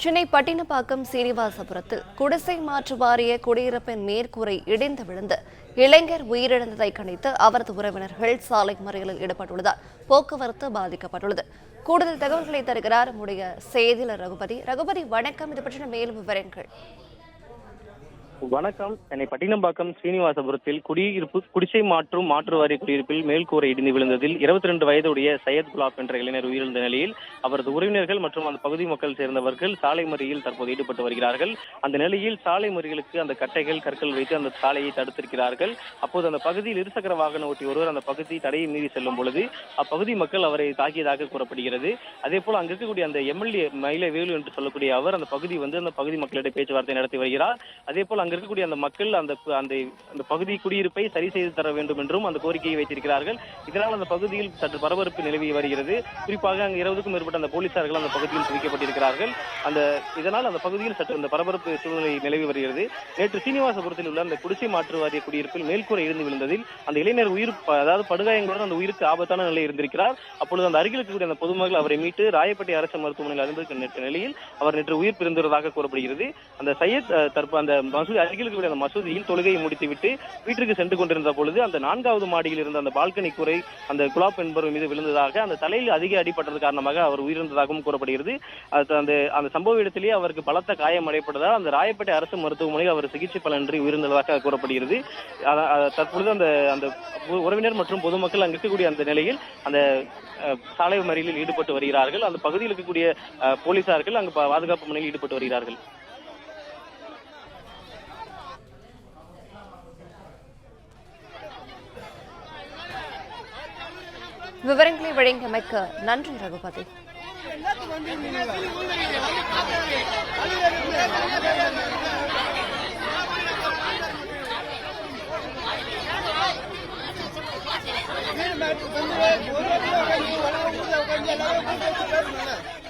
சென்னை பட்டினப்பாக்கம் சீனிவாசபுரத்தில் குடிசை மாற்று வாரிய குடியிருப்பின் மேற்கூரை இடிந்து விழுந்து இளைஞர் உயிரிழந்ததை கண்டித்து அவரது உறவினர்கள் சாலை மறியலில் ஈடுபட்டுள்ளதால் போக்குவரத்து பாதிக்கப்பட்டுள்ளது. கூடுதல் தகவல்களை தருகிறார் நம்முடைய செய்தியாளர் ரகுபதி. வணக்கம். இது பற்றின மேலும் விவரங்கள். வணக்கம். சென்னை பட்டினப்பாக்கம் சீனிவாசபுரத்தில் குடிசை மாற்று வாரிய குடியிருப்பில் மேல்கூரை இடிந்து விழுந்ததில் 22 வயதுடைய சையத் குலாப் என்ற இளைஞர் உயிரிழந்த நிலையில் அவரது உறவினர்கள் மற்றும் அந்த பகுதி மக்கள் சேர்ந்தவர்கள் சாலை மறியலில் தற்போது ஈடுபட்டு வருகிறார்கள். அந்த நிலையில் சாலை மறியலுக்கு அந்த கட்டைகள் கற்கள் வைத்து அந்த சாலையை தடுத்திருக்கிறார்கள். அப்போது அந்த பகுதியில் இருசக்கர வாகன ஓட்டி ஒருவர் அந்த பகுதி தடையை மீறி செல்லும் பொழுது அப்பகுதி மக்கள் அவரை தாக்கியதாக கூறப்படுகிறது. அதே போல அங்கு இருக்கக்கூடிய அந்த எம்எல்ஏ மயிலை வேலு என்று சொல்லக்கூடிய அவர் அந்த பகுதி மக்களிடையே பேச்சுவார்த்தை நடத்தி வருகிறார். அதே போல அங்க இருக்கக்கூடிய அந்த மக்கள் அந்த பகுதி குடியிருப்பை சரி செய்து தர வேண்டும் என்றும் அந்த கோரிக்கையை வைத்திருக்கிறார்கள். இதனால் அந்த பகுதியில் சற்று பரபரப்பு நிலவி வருகிறது. குறிப்பாக அங்கு 20க்கும் மேற்பட்ட அந்த போலீசார்கள் அந்த பகுதியில் குவிக்கப்பட்டிருக்கிறார்கள். இதனால் அந்த பகுதியில் சற்று அந்த பரபரப்பு சூழ்நிலை நிலவி வருகிறது. நேற்று சீனிவாசபுரத்தில் உள்ள அந்த குடிசை மாற்று வாரிய குடியிருப்பில் மேல்கூரை இருந்து விழுந்ததில் அந்த இளைஞர் படுகாயங்களுடன் அந்த உயிருக்கு ஆபத்தான நிலை இருந்திருக்கிறார். அப்பொழுது அந்த அருகில் இருக்கக்கூடிய அந்த பொதுமக்கள் அவரை மீட்டு ராயப்பேட்டை அரசு மருத்துவமனையில் அனுமதித்த நிலையில் அவர் நேற்று உயிர் பிரிந்துள்ளதாக கூறப்படுகிறது. அந்த சையத் அந்த மசூதி அருகில் இருக்கக்கூடிய அந்த மசூதியில் தொழுகையை முடித்துவிட்டு வீட்டிற்கு சென்று கொண்டிருந்த பொழுது அந்த 4வது மாடியில் இருந்த அந்த பால்கனி கூரை அந்த குலாப் என்பவர் மீது விழுந்ததாக, அந்த தலையில் அதிக அடிபட்டது காரணமாக அவர் உயிரிழந்ததாகவும் கூறப்படுகிறது. அந்த சம்பவ இடத்திலேயே அவருக்கு பலத்த காயம் அடைப்பட்டதால் அந்த ராயப்பேட்டை அரசு மருத்துவமனையில் அவர் சிகிச்சை பலனின்றி உயிரிழந்ததாக கூறப்படுகிறது. தற்பொழுது அந்த உறவினர் மற்றும் பொதுமக்கள் அங்கு இருக்கக்கூடிய அந்த நிலையில் அந்த சாலை மறியலில் ஈடுபட்டு வருகிறார்கள். அந்த பகுதியில் இருக்கக்கூடிய போலீசார்கள் அங்கு பாதுகாப்பு பணியில் ஈடுபட்டு வருகிறார்கள். விவரங்களை வழங்கியமைக்க நன்றி ரகுபதி. ஒரு